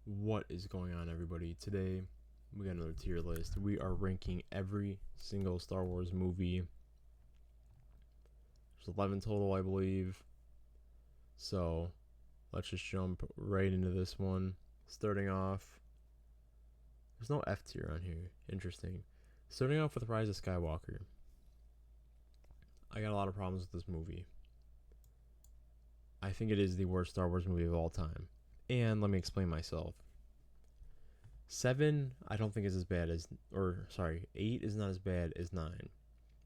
What is going on, everybody? Today, we got another tier list. We are ranking every single Star Wars movie. There's 11 total, I believe. So, let's just jump right into this one. Starting off, there's no F tier on here. Interesting. Starting off with Rise of Skywalker. I got a lot of problems with this movie. I think it is the worst Star Wars movie of all time. And let me explain myself. 7, I don't think is as bad as, 8 is not as bad as 9.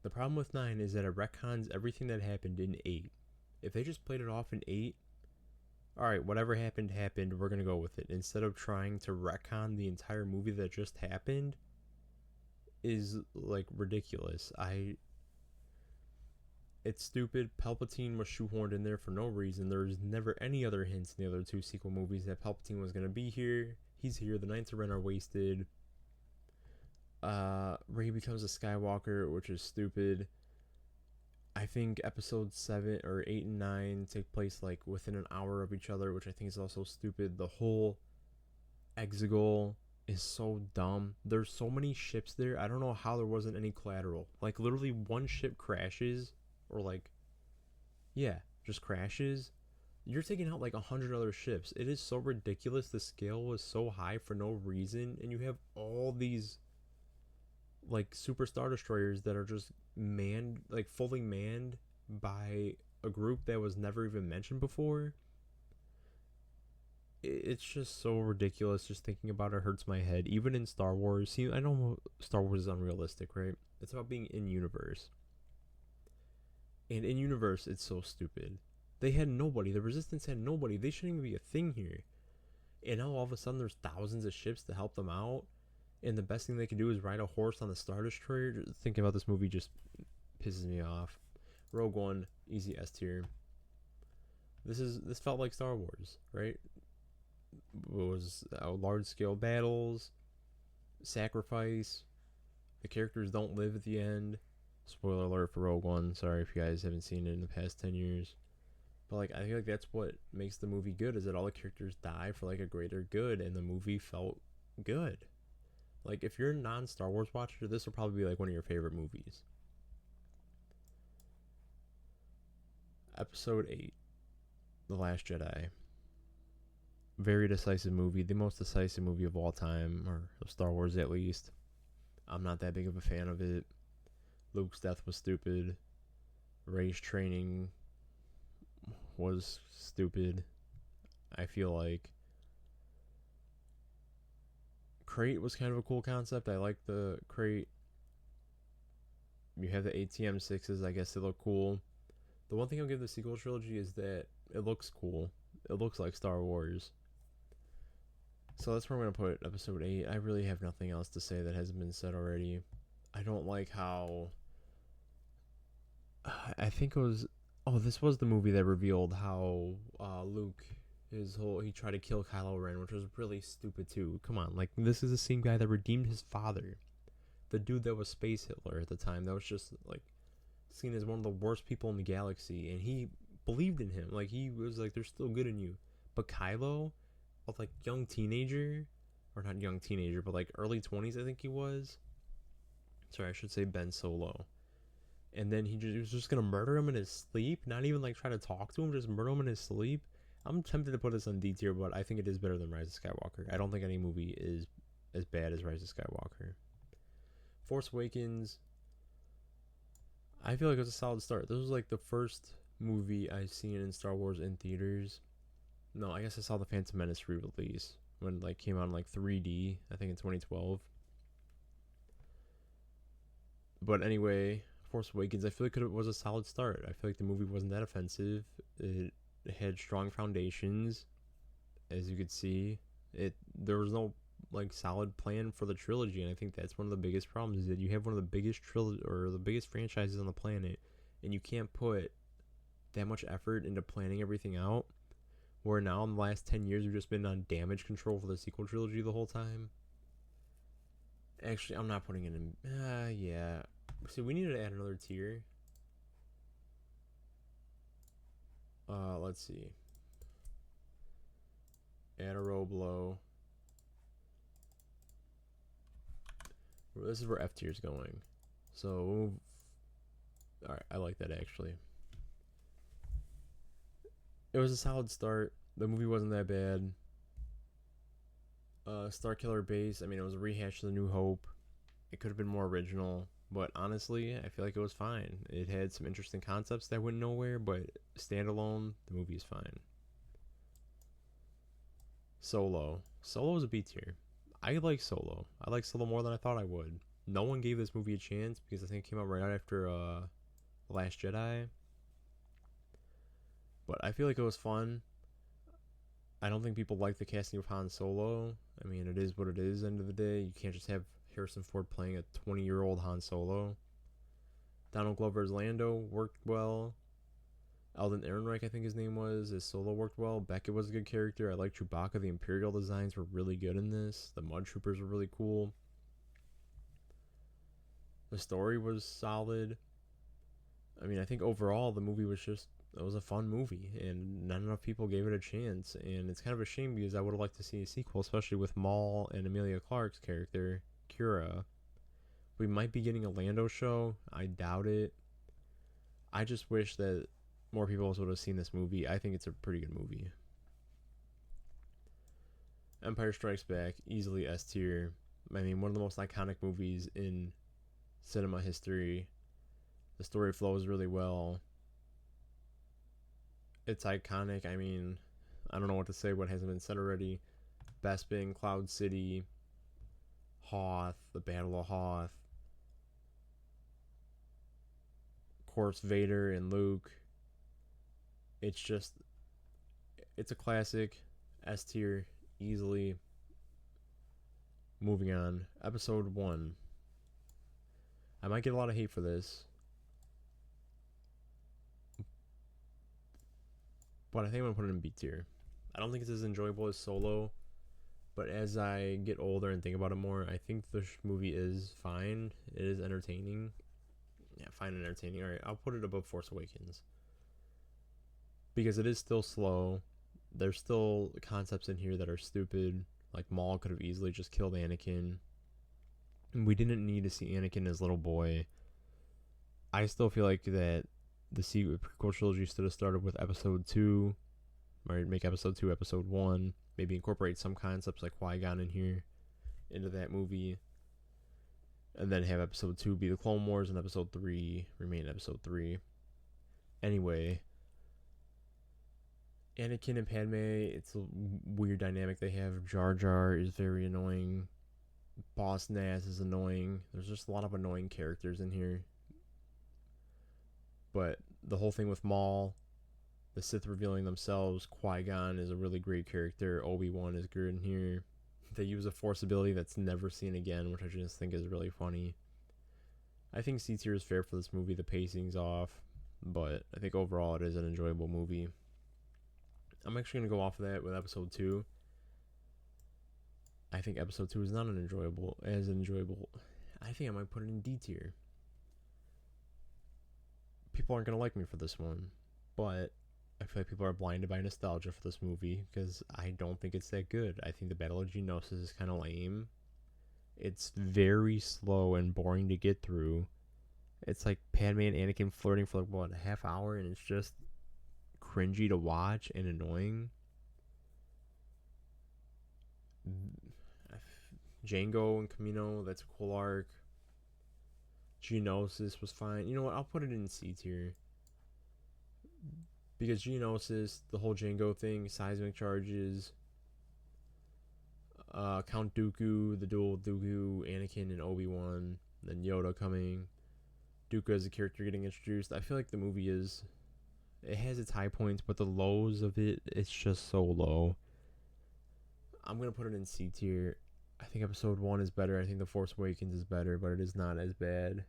The problem with 9 is that it retcons everything that happened in 8. If they just played it off in 8, alright, whatever happened, we're gonna go with it. Instead of trying to retcon the entire movie that just happened, is like ridiculous. It's stupid. Palpatine was shoehorned in there for no reason. There's never any other hints in the other two sequel movies that Palpatine was gonna be here. He's here. The Knights of Ren are wasted. Rey becomes a Skywalker, which is stupid. I think episode 7 or 8 and 9 take place like within an hour of each other, which I think is also stupid. The whole Exegol is so dumb. There's so many ships there. I don't know how there wasn't any collateral. Like literally one ship crashes, or like, yeah, just crashes. You're taking out like 100 other ships. It is so ridiculous. The scale was so high for no reason, and you have all these like super star destroyers that are just manned, like fully manned by a group that was never even mentioned before. It's just so ridiculous. Just thinking about it hurts my head. Even in Star Wars, see, I know Star Wars is unrealistic, right? It's about being in universe, and in universe, it's so stupid. They had nobody. The Resistance had nobody. They shouldn't even be a thing here. And now all of a sudden, there's thousands of ships to help them out. And the best thing they can do is ride a horse on the Star Destroyer. Just thinking about this movie just pisses me off. Rogue One, easy S tier. This felt like Star Wars, right? It was large scale battles, sacrifice. The characters don't live at the end. Spoiler alert for Rogue One. Sorry if you guys haven't seen it in the past 10 years. But like I feel like that's what makes the movie good, is that all the characters die for like a greater good, and the movie felt good. Like if you're a non-Star Wars watcher, this will probably be like one of your favorite movies. Episode 8, The Last Jedi. Very decisive movie, the most decisive movie of all time, or of Star Wars at least. I'm not that big of a fan of it. Luke's death was stupid. Rey's training was stupid. I feel like crate was kind of a cool concept. I like the crate. You have the ATM 6s. I guess they look cool. The one thing I'll give the sequel trilogy is that it looks cool. It looks like Star Wars. So that's where I'm going to put episode 8. I really have nothing else to say that hasn't been said already. I don't like how... I think it was... Oh, this was the movie that revealed how Luke... he tried to kill Kylo Ren, which was really stupid too. Come on, like, this is the same guy that redeemed his father. The dude that was Space Hitler at the time, that was just, like, seen as one of the worst people in the galaxy, and he believed in him. Like, he was like, there's still good in you. But Kylo, a like young teenager, or not young teenager, but like early 20s, I think he was. Sorry, I should say Ben Solo. And then he was just gonna murder him in his sleep, not even like try to talk to him, just murder him in his sleep. I'm tempted to put this on D tier, but I think it is better than Rise of Skywalker. I don't think any movie is as bad as Rise of Skywalker. Force Awakens, I feel like it was a solid start. This was like the first movie I've seen in Star Wars in theaters. No, I guess I saw the Phantom Menace re-release when it like came out in like 3D, I think in 2012. But anyway, Force Awakens, I feel like it was a solid start. I feel like the movie wasn't that offensive. It had strong foundations, as you could see. There was no like solid plan for the trilogy, and I think that's one of the biggest problems, is that you have one of the biggest or the biggest franchises on the planet, and you can't put that much effort into planning everything out. Where now in the last 10 years we've just been on damage control for the sequel trilogy the whole time. Actually, I'm not putting it in. Yeah. See, we need to add another tier. Let's see. Add a row below. This is where F tier is going. So we'll move. All right, I like that actually. It was a solid start. The movie wasn't that bad. Star Killer Base. I mean, it was a rehash of The New Hope. It could have been more original, but honestly, I feel like it was fine. It had some interesting concepts that went nowhere, but standalone, the movie is fine. Solo. Solo is a B tier. I like Solo. I like Solo more than I thought I would. No one gave this movie a chance because I think it came out right after Last Jedi. But I feel like it was fun. I don't think people like the casting of Han Solo. I mean, it is what it is. End of the day, you can't just have Harrison Ford playing a 20-year-old Han Solo. Donald Glover's Lando worked well. Alden Ehrenreich, I think his name was, his Solo worked well. Beckett was a good character. I like Chewbacca. The Imperial designs were really good in this. The Mud Troopers were really cool. The story was solid. I mean, I think overall the movie was just, it was a fun movie, and not enough people gave it a chance. And it's kind of a shame because I would have liked to see a sequel, especially with Maul and Emilia Clarke's character, Kira. We might be getting a Lando show. I doubt it. I just wish that more people would have seen this movie. I think it's a pretty good movie. Empire Strikes Back, easily S tier. I mean, one of the most iconic movies in cinema history. The story flows really well. It's iconic. I mean, I don't know what to say, what hasn't been said already. Bespin, Cloud City, Hoth, the Battle of Hoth. Of course, Vader and Luke. It's a classic. S tier, easily. Moving on. Episode 1. I might get a lot of hate for this, but I think I'm going to put it in B tier. I don't think it's as enjoyable as Solo, but as I get older and think about it more, I think the movie is fine. It is entertaining. Yeah, fine and entertaining. Alright, I'll put it above Force Awakens. Because it is still slow. There's still concepts in here that are stupid. Like Maul could have easily just killed Anakin. We didn't need to see Anakin as little boy. I still feel like that the prequel trilogy should have started with episode 2. Right, make episode 2 episode 1. Maybe incorporate some concepts like Qui-Gon in here into that movie. And then have episode 2 be the Clone Wars and episode 3 remain episode 3. Anyway, Anakin and Padme, it's a weird dynamic they have. Jar Jar is very annoying. Boss Nass is annoying. There's just a lot of annoying characters in here. But the whole thing with Maul, the Sith revealing themselves, Qui-Gon is a really great character. Obi-Wan is good in here. They use a Force ability that's never seen again, which I just think is really funny. I think C tier is fair for this movie. The pacing's off, but I think overall it is an enjoyable movie. I'm actually going to go off of that with episode 2. I think episode 2 is not as enjoyable. I think I might put it in D tier. People aren't going to like me for this one, but I feel like people are blinded by nostalgia for this movie because I don't think it's that good. I think the Battle of Geonosis is kind of lame. It's very slow and boring to get through. It's like Padme and Anakin flirting for like, what, a half hour, and it's just cringy to watch and annoying. Django and Camino, that's a cool arc. Geonosis was fine. You know what? I'll put it in C tier. Because Geonosis, the whole Django thing, seismic charges, Count Dooku, the duel of Dooku, Anakin and Obi-Wan, then Yoda coming, Dooku as a character getting introduced. I feel like the movie it has its high points, but the lows of it's just so low. I'm going to put it in C tier. I think episode 1 is better. I think The Force Awakens is better, but it is not as bad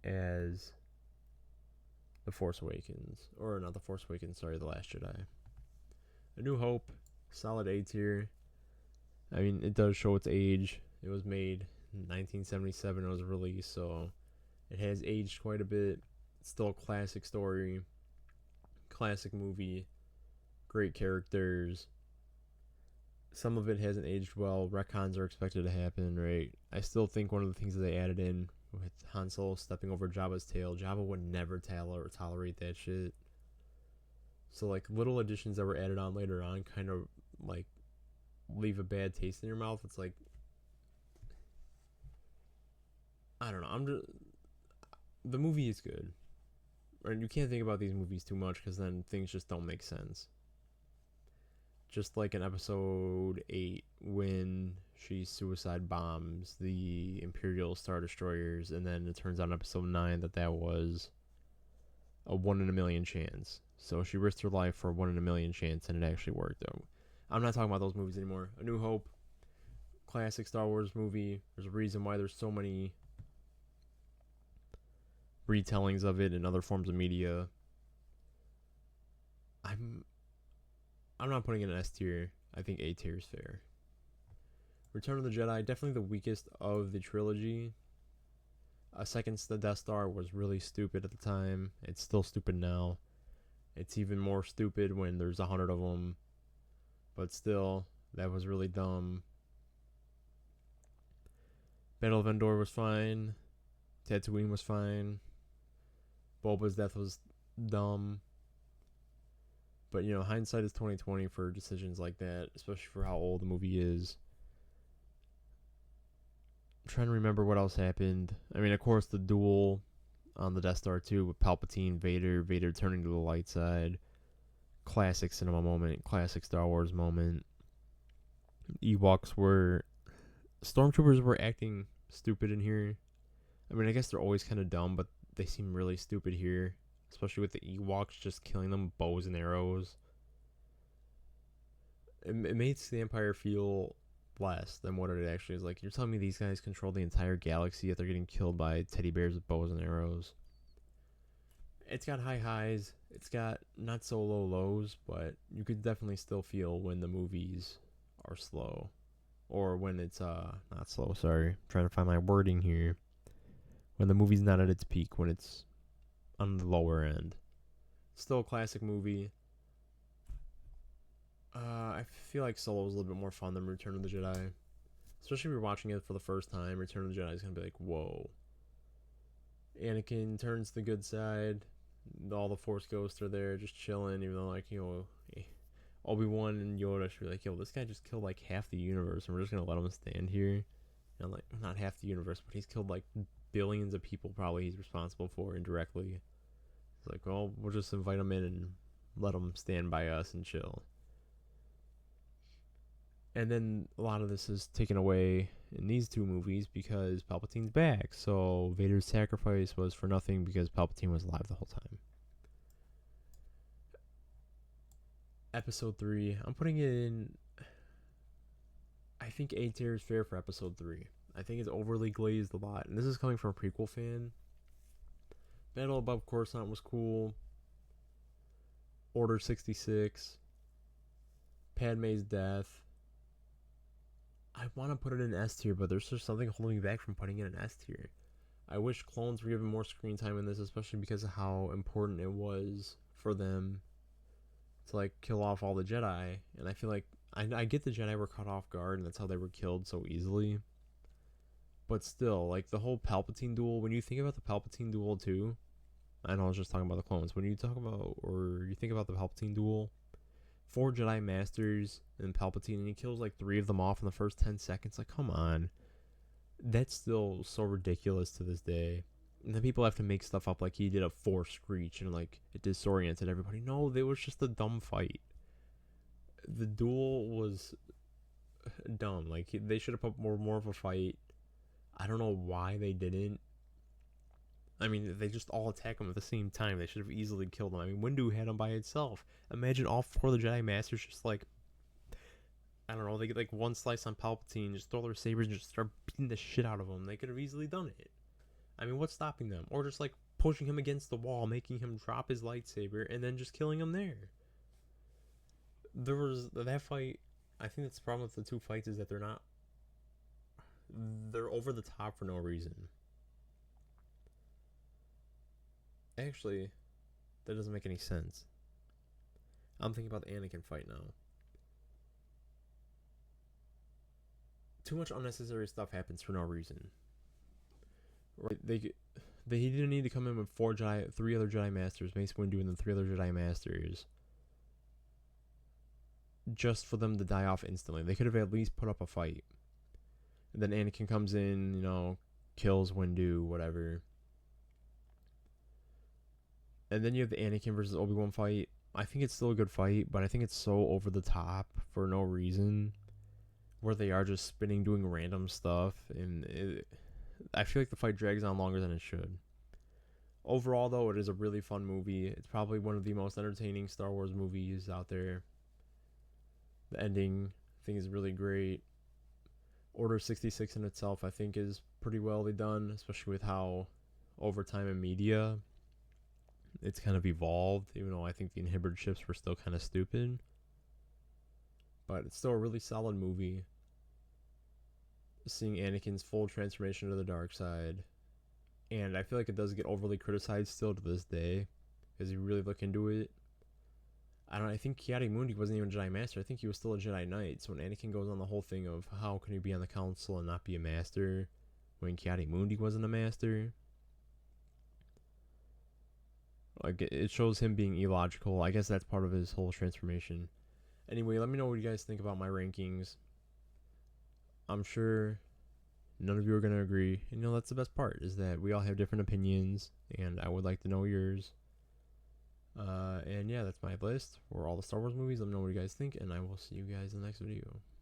as The Force Awakens. Or not The Force Awakens, sorry, The Last Jedi. A New Hope, solid A tier. I mean, it does show its age. It was made in 1977. It was released, so it has aged quite a bit. It's still a classic story, classic movie, great characters, some of it hasn't aged well. Retcons are expected to happen, right? I still think one of the things that they added in with Han Solo stepping over Jabba's tail, Jabba would never tolerate that shit. So like little additions that were added on later on kind of like leave a bad taste in your mouth. It's like, I don't know. The movie is good, and you can't think about these movies too much because then things just don't make sense. Just like in episode 8 when she suicide bombs the Imperial Star Destroyers, and then it turns out in episode 9 that was a 1 in a million chance. So she risked her life for a 1 in a million chance, and it actually worked though. I'm not talking about those movies anymore. A New Hope, classic Star Wars movie. There's a reason why there's so many retellings of it in other forms of media. I'm not putting it in S tier. I think A tier is fair. Return of the Jedi, definitely the weakest of the trilogy. A second the Death Star was really stupid at the time. It's still stupid now. It's even more stupid when there's 100 of them. But still, that was really dumb. Battle of Endor was fine. Tatooine was fine. Boba's death was dumb. But, you know, hindsight is 2020 for decisions like that, especially for how old the movie is. I'm trying to remember what else happened. I mean, of course, the duel on the Death Star 2 with Palpatine, Vader turning to the light side. Classic cinema moment, classic Star Wars moment. Stormtroopers were acting stupid in here. I mean, I guess they're always kind of dumb, but they seem really stupid here. Especially with the Ewoks just killing them with bows and arrows. It makes the Empire feel less than what it actually is. Like, you're telling me these guys control the entire galaxy, yet they're getting killed by teddy bears with bows and arrows. It's got high highs. It's got not so low lows, but you could definitely still feel when the movies are slow. Or when it's, not slow, sorry. I'm trying to find my wording here. When the movie's not at its peak, when it's on the lower end. Still a classic movie. I feel like Solo was a little bit more fun than Return of the Jedi. Especially if you're watching it for the first time, Return of the Jedi is going to be like, whoa. Anakin turns to the good side. All the Force Ghosts are there just chilling, even though, like, you know, Obi-Wan and Yoda should be like, yo, this guy just killed like half the universe, and we're just going to let him stand here. And like, not half the universe, but he's killed like billions of people probably he's responsible for indirectly. It's like, well, we'll just invite him in and let him stand by us and chill. And then a lot of this is taken away in these two movies because Palpatine's back. So Vader's sacrifice was for nothing because Palpatine was alive the whole time. Episode 3, I'm putting it in. I think A tier is fair for episode 3. I think it's overly glazed a lot. And this is coming from a prequel fan. Battle Above Coruscant was cool. Order 66. Padme's death. I want to put it in S tier, but there's just something holding me back from putting it in S tier. I wish clones were given more screen time in this, especially because of how important it was for them to like kill off all the Jedi. And I feel like I get the Jedi were caught off guard, and that's how they were killed so easily. But still, like the whole Palpatine duel. When you think about the Palpatine duel too, I know I was just talking about the clones. When you talk about or you think about the Palpatine duel. 4 Jedi Masters and Palpatine, and he kills like 3 of them off in the first 10 seconds. Like, come on. That's still so ridiculous to this day. And then people have to make stuff up like he did a Force Screech and like it disoriented everybody. No, it was just a dumb fight. The duel was dumb. Like, they should have put more of a fight. I don't know why they didn't. I mean, they just all attack him at the same time. They should have easily killed him. I mean, Windu had him by itself. Imagine all 4 of the Jedi Masters just like, I don't know, they get like one slice on Palpatine, just throw their sabers and just start beating the shit out of him. They could have easily done it. I mean, what's stopping them? Or just like pushing him against the wall, making him drop his lightsaber, and then just killing him there. There was that fight. I think that's the problem with the 2 fights is that they're over the top for no reason. Actually, that doesn't make any sense. I'm thinking about the Anakin fight now. too much unnecessary stuff happens for no reason. Right? He didn't need to come in with three other Jedi Masters, Mace Windu and the three other Jedi Masters, just for them to die off instantly. They could have at least put up a fight. And then Anakin comes in, kills Windu, whatever. And then you have the Anakin versus Obi-Wan fight. I think it's still a good fight, but I think it's so over the top for no reason, where they are just spinning, doing random stuff, and I feel like the fight drags on longer than it should. Overall, though, it is a really fun movie. It's probably one of the most entertaining Star Wars movies out there. The ending, I think, is really great. Order 66 in itself, I think, is pretty well done, especially with how, over time in media, it's kind of evolved, even though I think the inhibitor ships were still kind of stupid. But it's still a really solid movie. Seeing Anakin's full transformation to the dark side. And I feel like it does get overly criticized still to this day, as you really look into it. I think Ki-Adi-Mundi wasn't even a Jedi Master. I think he was still a Jedi Knight. So when Anakin goes on the whole thing of how can you be on the Council and not be a Master when Ki-Adi-Mundi wasn't a Master, like, it shows him being illogical. I guess that's part of his whole transformation. Anyway, let me know what you guys think about my rankings. I'm sure none of you are going to agree. And that's the best part, is that we all have different opinions, and I would like to know yours. And yeah, that's my list for all the Star Wars movies. Let me know what you guys think, and I will see you guys in the next video.